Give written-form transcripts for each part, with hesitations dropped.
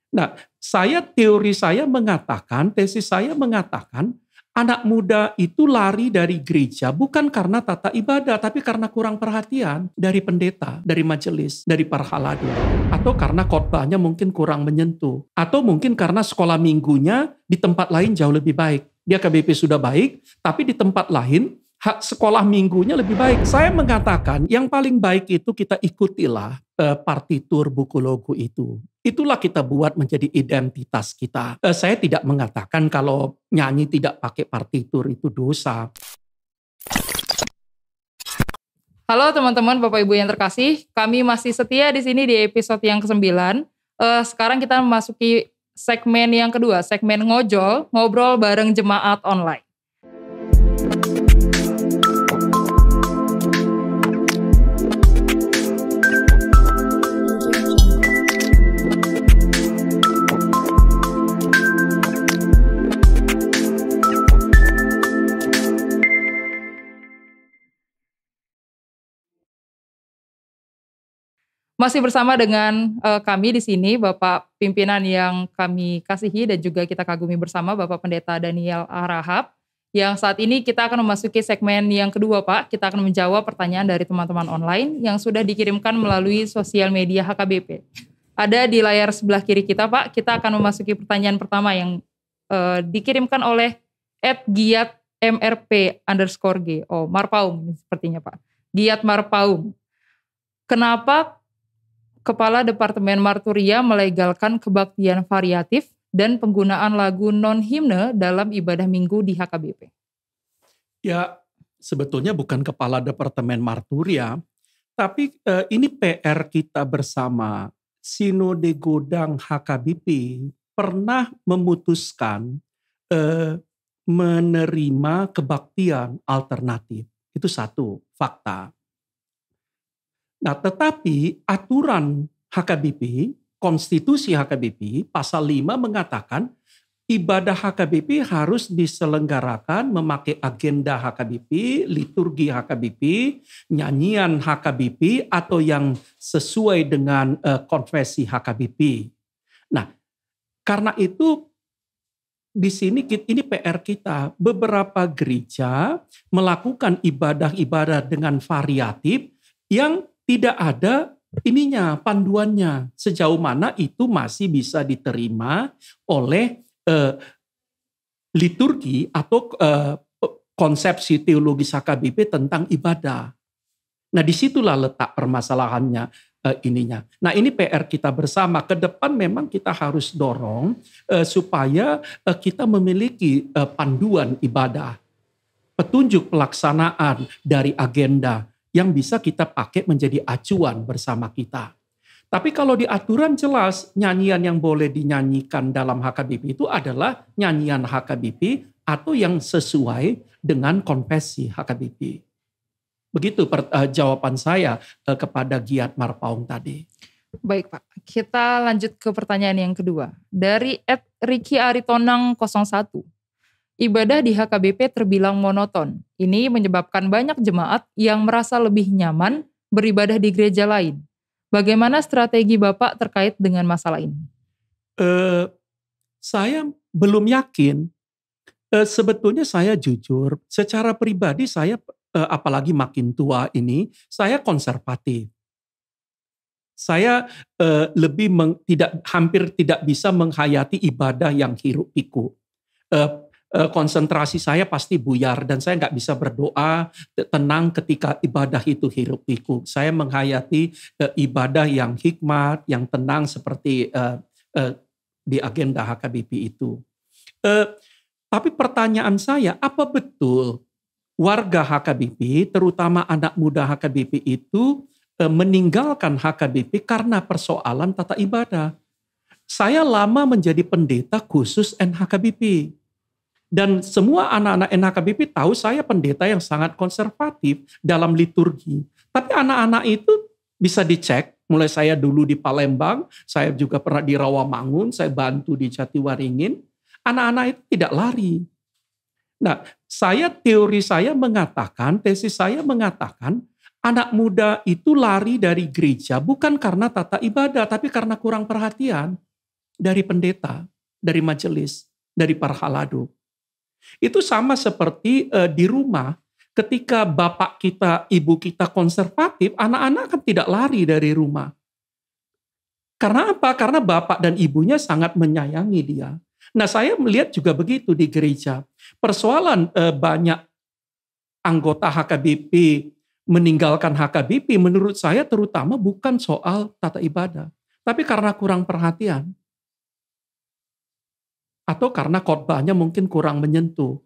Nah, tesis saya mengatakan, anak muda itu lari dari gereja bukan karena tata ibadah, tapi karena kurang perhatian dari pendeta, dari majelis, dari para haladir. Atau karena khotbahnya mungkin kurang menyentuh. Atau mungkin karena sekolah minggunya di tempat lain jauh lebih baik. Di HKBP sudah baik, tapi di tempat lain hak sekolah minggunya lebih baik. Saya mengatakan yang paling baik itu kita ikutilah partitur buku logo itu. Itulah kita buat menjadi identitas kita. Saya tidak mengatakan kalau nyanyi tidak pakai partitur itu dosa. Halo teman-teman, Bapak Ibu yang terkasih, kami masih setia di sini di episode yang ke-9. Sekarang kita memasuki segmen yang kedua, segmen ngojol, ngobrol bareng jemaat online. Masih bersama dengan kami di sini, Bapak pimpinan yang kami kasihi dan juga kita kagumi bersama, Bapak Pendeta Daniel Arahap, yang saat ini kita akan memasuki segmen yang kedua, Pak. Kita akan menjawab pertanyaan dari teman-teman online yang sudah dikirimkan melalui sosial media HKBP. Ada di layar sebelah kiri kita, Pak. Kita akan memasuki pertanyaan pertama yang dikirimkan oleh @giatmrp_g. Oh, Marpaung sepertinya, Pak. Giat Marpaung. Kenapa Kepala Departemen Marturia melegalkan kebaktian variatif dan penggunaan lagu non-himne dalam ibadah minggu di HKBP? Ya, sebetulnya bukan Kepala Departemen Marturia, tapi ini PR kita bersama. Sinode Godang HKBP pernah memutuskan menerima kebaktian alternatif. Itu satu fakta. Nah, tetapi aturan HKBP, konstitusi HKBP, pasal 5 mengatakan ibadah HKBP harus diselenggarakan memakai agenda HKBP, liturgi HKBP, nyanyian HKBP, atau yang sesuai dengan konfesi HKBP. Nah, karena itu di sini ini PR kita. Beberapa gereja melakukan ibadah-ibadah dengan variatif yang tidak ada panduannya. Sejauh mana itu masih bisa diterima oleh liturgi atau konsepsi teologis HKBP tentang ibadah. Nah, disitulah letak permasalahannya ininya. Nah, ini PR kita bersama. Ke depan memang kita harus dorong supaya kita memiliki panduan ibadah, petunjuk pelaksanaan dari agenda yang bisa kita pakai menjadi acuan bersama kita. Tapi kalau di aturan jelas, nyanyian yang boleh dinyanyikan dalam HKBP itu adalah nyanyian HKBP atau yang sesuai dengan konfesi HKBP. Begitu jawaban saya kepada Giat Marpaung tadi. Baik Pak, kita lanjut ke pertanyaan yang kedua. Dari @Ricky_Aritonang 01. Ibadah di HKBP terbilang monoton. Ini menyebabkan banyak jemaat yang merasa lebih nyaman beribadah di gereja lain. Bagaimana strategi Bapak terkait dengan masalah ini? Saya belum yakin. Sebetulnya saya jujur, secara pribadi saya apalagi makin tua ini, saya konservatif. Saya hampir tidak bisa menghayati ibadah yang hiruk pikuk. Konsentrasi saya pasti buyar dan saya nggak bisa berdoa tenang ketika ibadah itu hiruk pikuk. Saya menghayati ibadah yang hikmat, yang tenang seperti di agenda HKBP itu. Tapi pertanyaan saya, apa betul warga HKBP, terutama anak muda HKBP itu meninggalkan HKBP karena persoalan tata ibadah? Saya lama menjadi pendeta khusus NHKBP. Dan semua anak-anak NHKBP tahu saya pendeta yang sangat konservatif dalam liturgi. Tapi anak-anak itu bisa dicek, mulai saya dulu di Palembang, saya juga pernah di Rawamangun, saya bantu di Jatiwaringin. Anak-anak itu tidak lari. Nah, tesis saya mengatakan, anak muda itu lari dari gereja bukan karena tata ibadah, tapi karena kurang perhatian. dari pendeta, dari majelis, dari para haladu. Itu sama seperti di rumah, ketika bapak kita, ibu kita konservatif, anak-anak kan tidak lari dari rumah. Karena apa? Karena bapak dan ibunya sangat menyayangi dia. Nah, saya melihat juga begitu di gereja. Persoalan banyak anggota HKBP meninggalkan HKBP, menurut saya terutama bukan soal tata ibadah, tapi karena kurang perhatian. Atau karena khotbahnya mungkin kurang menyentuh.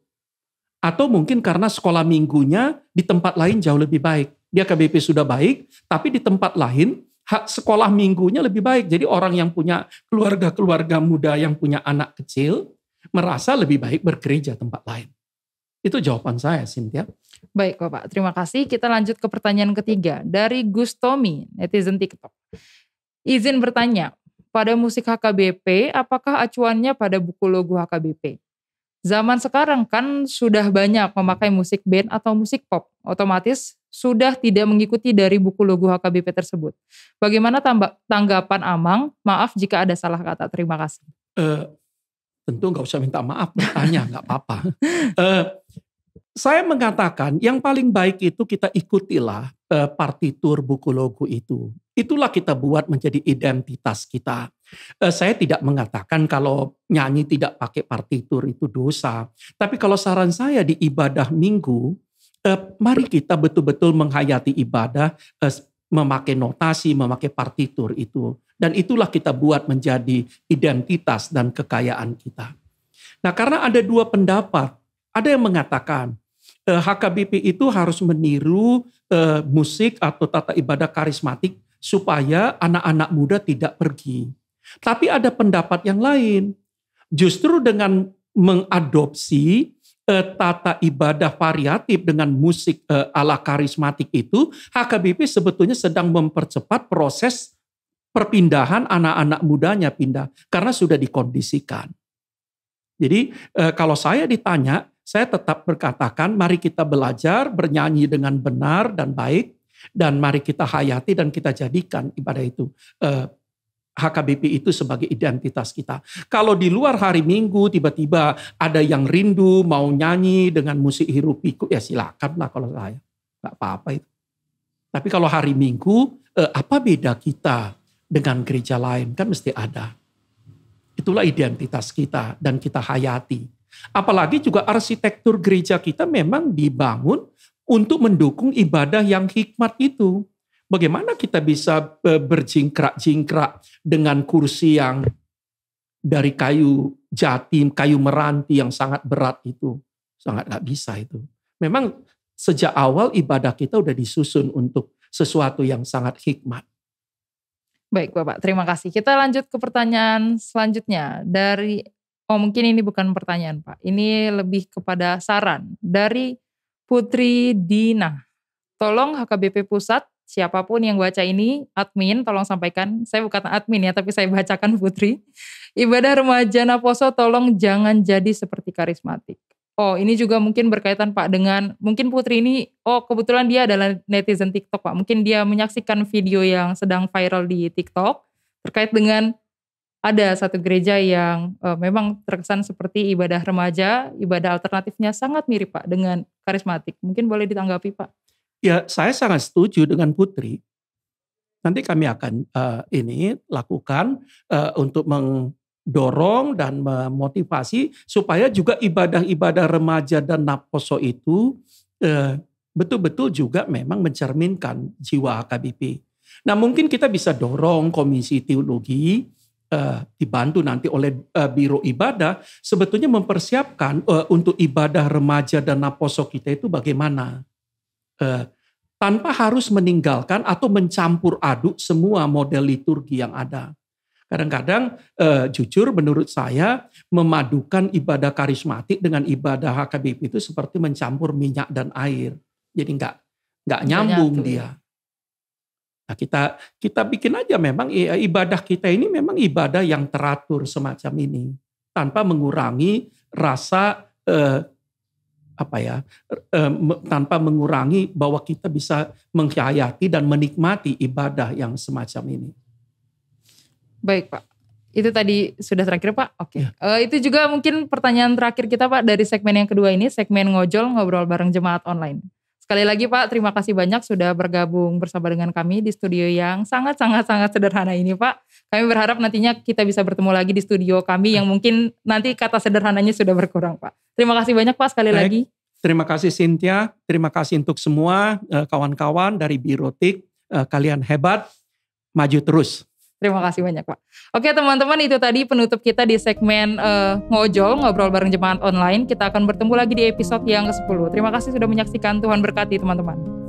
Atau mungkin karena sekolah minggunya di tempat lain jauh lebih baik. Dia HKBP sudah baik, tapi di tempat lain sekolah minggunya lebih baik. Jadi orang yang punya keluarga muda yang punya anak kecil merasa lebih baik bergereja tempat lain. Itu jawaban saya, Cynthia. Baik Bapak, terima kasih. Kita lanjut ke pertanyaan ketiga dari Gustomi, netizen TikTok. Izin bertanya, pada musik HKBP apakah acuannya pada buku logo HKBP? Zaman sekarang kan sudah banyak memakai musik band atau musik pop, otomatis sudah tidak mengikuti dari buku logo HKBP tersebut. Bagaimana tanggapan Amang? Maaf jika ada salah kata, terima kasih. Tentu nggak usah minta maaf, bertanya nggak apa-apa. Saya mengatakan yang paling baik itu kita ikutilah partitur buku logo itu. Itulah kita buat menjadi identitas kita. Saya tidak mengatakan kalau nyanyi tidak pakai partitur itu dosa. Tapi kalau saran saya di ibadah minggu, mari kita betul-betul menghayati ibadah, memakai notasi, memakai partitur itu. Dan itulah kita buat menjadi identitas dan kekayaan kita. Nah, karena ada dua pendapat. Ada yang mengatakan HKBP itu harus meniru musik atau tata ibadah karismatik supaya anak-anak muda tidak pergi. Tapi ada pendapat yang lain. Justru dengan mengadopsi tata ibadah variatif dengan musik ala karismatik itu, HKBP sebetulnya sedang mempercepat proses perpindahan anak-anak mudanya pindah. Karena sudah dikondisikan. Jadi kalau saya ditanya, saya tetap berkatakan mari kita belajar bernyanyi dengan benar dan baik. Dan mari kita hayati dan kita jadikan ibadah itu. HKBP itu sebagai identitas kita. Kalau di luar hari Minggu tiba-tiba ada yang rindu mau nyanyi dengan musik hiruk pikuk, ya silakanlah kalau saya. Gak apa-apa itu. Tapi kalau hari Minggu, apa beda kita dengan gereja lain? Kan mesti ada. Itulah identitas kita dan kita hayati. Apalagi juga arsitektur gereja kita memang dibangun untuk mendukung ibadah yang hikmat itu. Bagaimana kita bisa berjingkrak-jingkrak dengan kursi yang dari kayu jati, kayu meranti yang sangat berat itu. Sangat gak bisa itu. Memang sejak awal ibadah kita udah disusun untuk sesuatu yang sangat hikmat. Baik Bapak, terima kasih. Kita lanjut ke pertanyaan selanjutnya. Mungkin ini bukan pertanyaan Pak. Ini lebih kepada saran. Dari Putri Dina. Tolong HKBP Pusat, siapapun yang baca ini, admin tolong sampaikan, saya bukan admin ya, tapi saya bacakan Putri. Ibadah remaja Naposo tolong jangan jadi seperti karismatik. Oh ini juga mungkin berkaitan Pak dengan, mungkin Putri ini, kebetulan dia adalah netizen TikTok Pak. Mungkin dia menyaksikan video yang sedang viral di TikTok, terkait dengan ada satu gereja yang memang terkesan seperti ibadah remaja, ibadah alternatifnya sangat mirip Pak dengan karismatik. Mungkin boleh ditanggapi Pak. Ya, saya sangat setuju dengan Putri. Nanti kami akan lakukan untuk mendorong dan memotivasi supaya juga ibadah-ibadah remaja dan Naposo itu betul-betul juga memang mencerminkan jiwa HKBP. Nah, mungkin kita bisa dorong Komisi Teologi dibantu nanti oleh Biro Ibadah sebetulnya mempersiapkan untuk ibadah remaja dan Naposo kita itu bagaimana. Tanpa harus meninggalkan atau mencampur aduk semua model liturgi yang ada. Kadang-kadang jujur menurut saya memadukan ibadah karismatik dengan ibadah HKBP itu seperti mencampur minyak dan air. Jadi nggak nyambung dia. Nah, kita bikin aja memang ibadah kita ini memang ibadah yang teratur semacam ini. Tanpa mengurangi rasa tanpa mengurangi bahwa kita bisa menghayati dan menikmati ibadah yang semacam ini. Baik Pak, Itu tadi sudah terakhir Pak? Oke. Ya. Itu juga mungkin pertanyaan terakhir kita Pak dari segmen yang kedua ini, segmen ngojol ngobrol bareng jemaat online. Sekali lagi Pak, terima kasih banyak sudah bergabung bersama dengan kami di studio yang sangat sederhana ini Pak. Kami berharap nantinya kita bisa bertemu lagi di studio kami yang mungkin nanti kata sederhananya sudah berkurang Pak. Terima kasih banyak Pak sekali lagi. Terima kasih Cynthia, terima kasih untuk semua kawan-kawan dari Biro TIK. Kalian hebat, maju terus. Terima kasih banyak Pak. Oke teman-teman, itu tadi penutup kita di segmen ngojol, ngobrol bareng jemaat online. Kita akan bertemu lagi di episode yang ke-10. Terima kasih sudah menyaksikan, Tuhan berkati teman-teman.